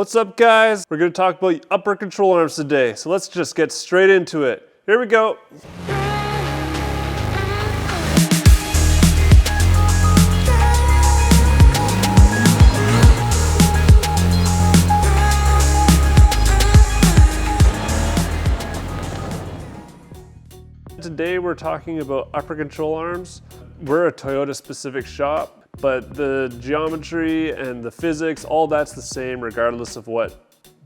What's up, guys? We're gonna talk about upper control arms today, so let's just get straight into it. Here we go. Today we're talking about upper control arms. We're a Toyota specific shop, but the geometry and the physics, all that's the same regardless of what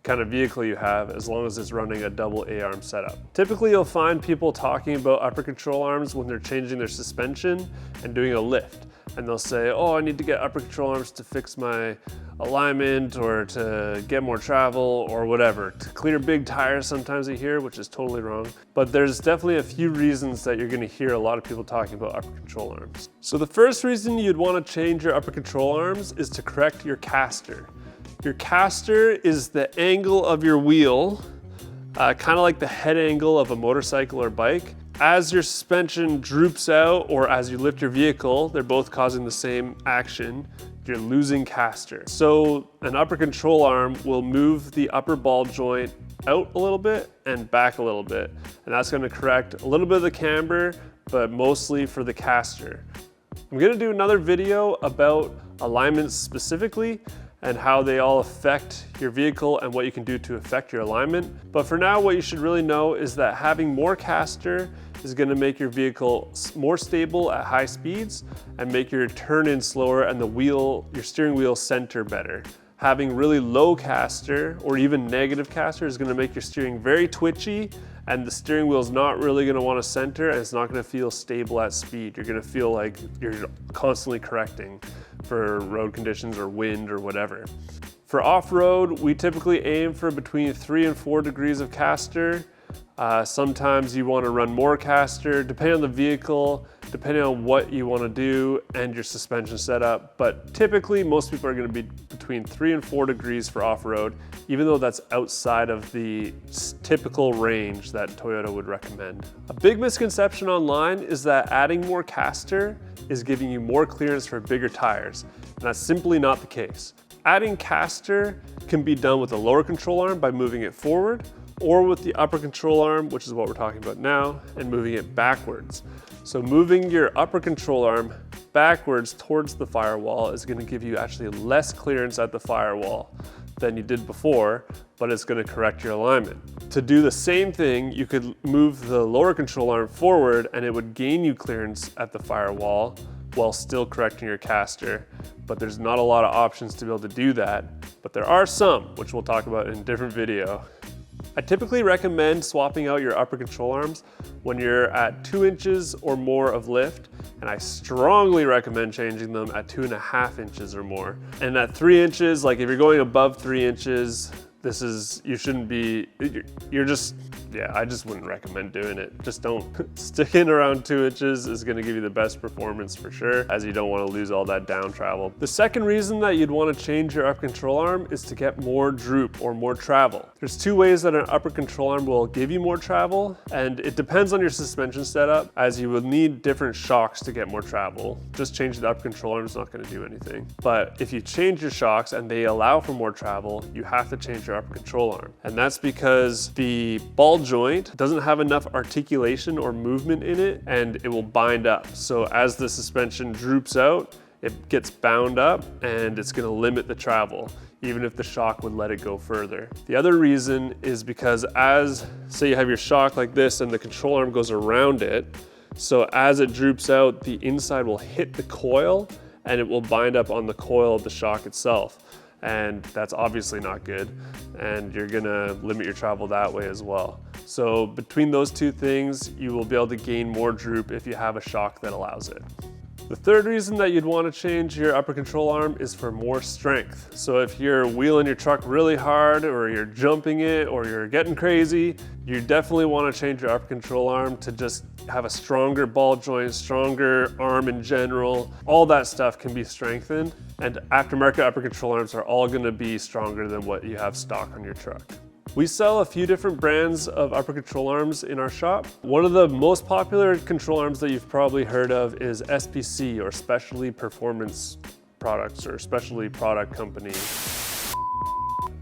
kind of vehicle you have, as long as it's running a double A-arm setup. Typically you'll find people talking about upper control arms when they're changing their suspension and doing a lift. And they'll say, oh, I need to get upper control arms to fix my alignment or to get more travel or whatever. To clear big tires sometimes you hear, which is totally wrong. But there's definitely a few reasons that you're gonna hear a lot of people talking about upper control arms. So the first reason you'd wanna change your upper control arms is to correct your caster. Your caster is the angle of your wheel, kind of like the head angle of a motorcycle or bike. As your suspension droops out or as you lift your vehicle, they're both causing the same action, you're losing caster. So an upper control arm will move the upper ball joint out a little bit and back a little bit. And that's gonna correct a little bit of the camber, but mostly for the caster. I'm gonna do another video about alignments specifically and how they all affect your vehicle and what you can do to affect your alignment. But for now, what you should really know is that having more caster is gonna make your vehicle more stable at high speeds and make your turn in slower and your steering wheel center better. Having really low caster or even negative caster is gonna make your steering very twitchy and the steering wheel is not really gonna wanna center and it's not gonna feel stable at speed. You're gonna feel like you're constantly correcting for road conditions or wind or whatever. For off-road, we typically aim for between 3 and 4 degrees of caster. Sometimes you want to run more caster, depending on the vehicle, depending on what you want to do and your suspension setup. But typically, most people are going to be between 3 and 4 degrees for off-road, even though that's outside of the typical range that Toyota would recommend. A big misconception online is that adding more caster is giving you more clearance for bigger tires, and that's simply not the case. Adding caster can be done with a lower control arm by moving it forward, or with the upper control arm, which is what we're talking about now, and moving it backwards. So moving your upper control arm backwards towards the firewall is gonna give you actually less clearance at the firewall than you did before, but it's gonna correct your alignment. To do the same thing, you could move the lower control arm forward and it would gain you clearance at the firewall while still correcting your caster. But there's not a lot of options to be able to do that, but there are some, which we'll talk about in a different video. I typically recommend swapping out your upper control arms when you're at 2 inches or more of lift, and I strongly recommend changing them at 2.5 inches or more. And at 3 inches, like if you're going above 3 inches, you shouldn't be, I just wouldn't recommend doing it. Just don't. Sticking around 2 inches is gonna give you the best performance for sure, as you don't wanna lose all that down travel. The second reason that you'd wanna change your upper control arm is to get more droop or more travel. There's 2 ways that an upper control arm will give you more travel, and it depends on your suspension setup, as you will need different shocks to get more travel. Just changing the upper control arm is not gonna do anything. But if you change your shocks and they allow for more travel, you have to change your upper control arm. And that's because the ball joint doesn't have enough articulation or movement in it, and it will bind up. So as the suspension droops out, it gets bound up and it's gonna limit the travel, even if the shock would let it go further. The other reason is because say you have your shock like this and the control arm goes around it, so as it droops out, the inside will hit the coil and it will bind up on the coil of the shock itself. And that's obviously not good, and you're gonna limit your travel that way as well. So between those 2 things, you will be able to gain more droop if you have a shock that allows it. The third reason that you'd want to change your upper control arm is for more strength. So if you're wheeling your truck really hard, or you're jumping it, or you're getting crazy, you definitely want to change your upper control arm to just have a stronger ball joint, stronger arm in general. All that stuff can be strengthened, and aftermarket upper control arms are all going to be stronger than what you have stock on your truck. We sell a few different brands of upper control arms in our shop. One of the most popular control arms that you've probably heard of is SPC, or Specialty Performance Products, or Specialty Product Company.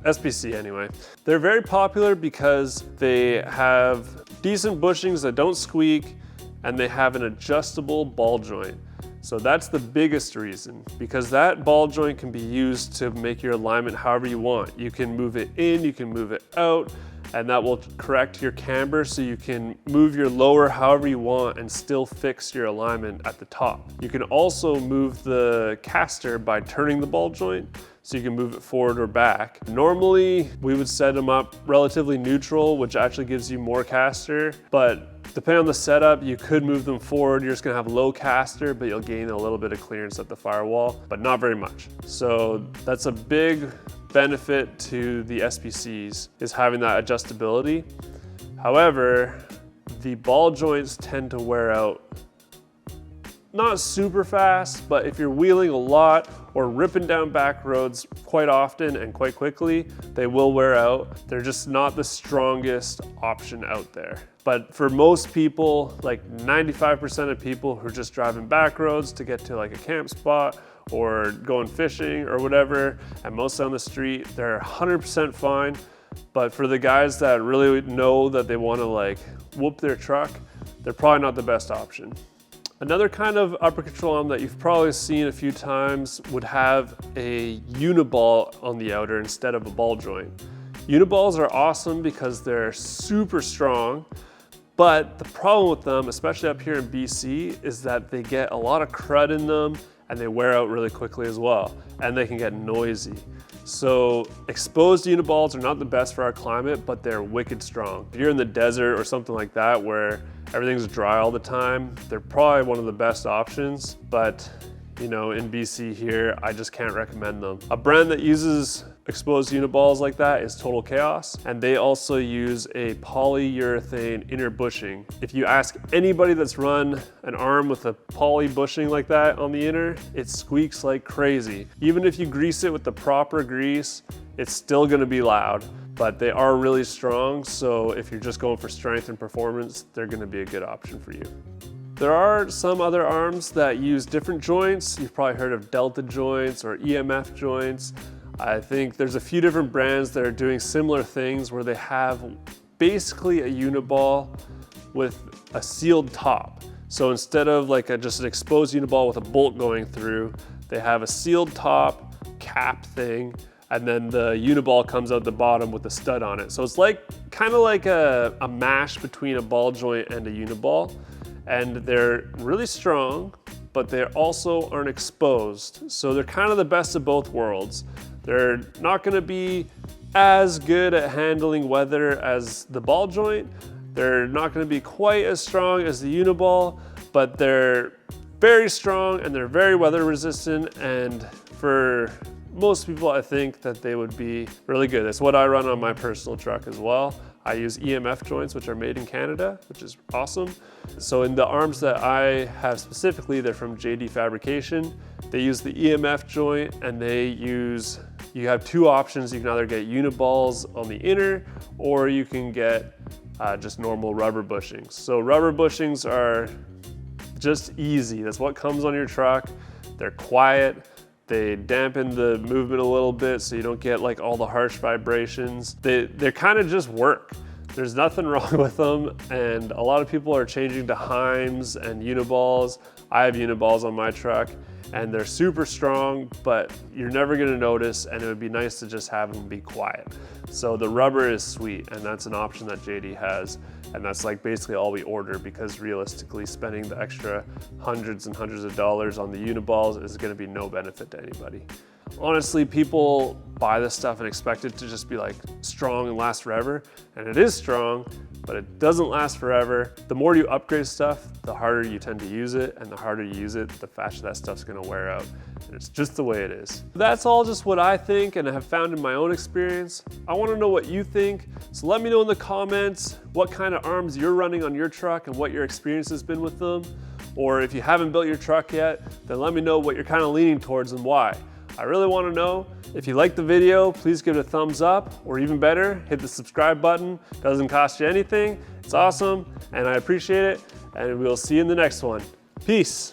SBC anyway. They're very popular because they have decent bushings that don't squeak, and they have an adjustable ball joint. So that's the biggest reason, because that ball joint can be used to make your alignment however you want. You can move it in, you can move it out, and that will correct your camber so you can move your lower however you want and still fix your alignment at the top. You can also move the caster by turning the ball joint, so you can move it forward or back. Normally, we would set them up relatively neutral, which actually gives you more caster, but depending on the setup, you could move them forward. You're just gonna have low caster, but you'll gain a little bit of clearance at the firewall, but not very much. So that's a big benefit to the SBCs, is having that adjustability. However, the ball joints tend to wear out not super fast, but if you're wheeling a lot or ripping down back roads quite often and quite quickly, they will wear out. They're just not the strongest option out there. But for most people, like 95% of people who are just driving back roads to get to like a camp spot or going fishing or whatever, and mostly on the street, they're 100% fine. But for the guys that really know that they want to like whoop their truck, they're probably not the best option. Another kind of upper control arm that you've probably seen a few times would have a Uniball on the outer instead of a ball joint. Uniballs are awesome because they're super strong, but the problem with them, especially up here in BC, is that they get a lot of crud in them and they wear out really quickly as well, and they can get noisy. So exposed Uniballs are not the best for our climate, but they're wicked strong. If you're in the desert or something like that where everything's dry all the time, they're probably one of the best options, but you know, in BC here, I just can't recommend them. A brand that uses exposed Uniballs like that is Total Chaos, and they also use a polyurethane inner bushing. If you ask anybody that's run an arm with a poly bushing like that on the inner, it squeaks like crazy. Even if you grease it with the proper grease, it's still gonna be loud, but they are really strong, so if you're just going for strength and performance, they're gonna be a good option for you. There are some other arms that use different joints. You've probably heard of Delta joints or EMF joints. I think there's a few different brands that are doing similar things where they have basically a Uniball with a sealed top. So instead of like just an exposed Uniball with a bolt going through, they have a sealed top cap thing, and then the Uniball comes out the bottom with a stud on it. So it's like kind of like a mash between a ball joint and a Uniball. And they're really strong, but they also aren't exposed. So they're kind of the best of both worlds. They're not gonna be as good at handling weather as the ball joint. They're not gonna be quite as strong as the Uniball, but they're very strong and they're very weather resistant. And for most people, I think that they would be really good. That's what I run on my personal truck as well. I use EMF joints, which are made in Canada, which is awesome. So in the arms that I have specifically, they're from JD Fabrication. They use the EMF joint, and you have two options. You can either get Uniballs on the inner, or you can get just normal rubber bushings. So rubber bushings are just easy. That's what comes on your truck. They're quiet. They dampen the movement a little bit so you don't get like all the harsh vibrations. They kind of just work. There's nothing wrong with them, and a lot of people are changing to Heims and Uniballs. I have Uniballs on my truck, and they're super strong, but you're never gonna notice, and it would be nice to just have them be quiet. So the rubber is sweet, and that's an option that JD has, and that's like basically all we order, because realistically spending the extra hundreds and hundreds of dollars on the Uniballs is gonna be no benefit to anybody. Honestly, people buy this stuff and expect it to just be like strong and last forever, and it is strong, but it doesn't last forever. The more you upgrade stuff, the harder you tend to use it, and the harder you use it, the faster that stuff's gonna wear out. And it's just the way it is. That's all just what I think and have found in my own experience. I wanna know what you think, so let me know in the comments what kind of arms you're running on your truck and what your experience has been with them. Or if you haven't built your truck yet, then let me know what you're kind of leaning towards and why. I really want to know. If you liked the video, please give it a thumbs up, or even better, hit the subscribe button. It doesn't cost you anything. It's awesome, and I appreciate it, and we'll see you in the next one. Peace.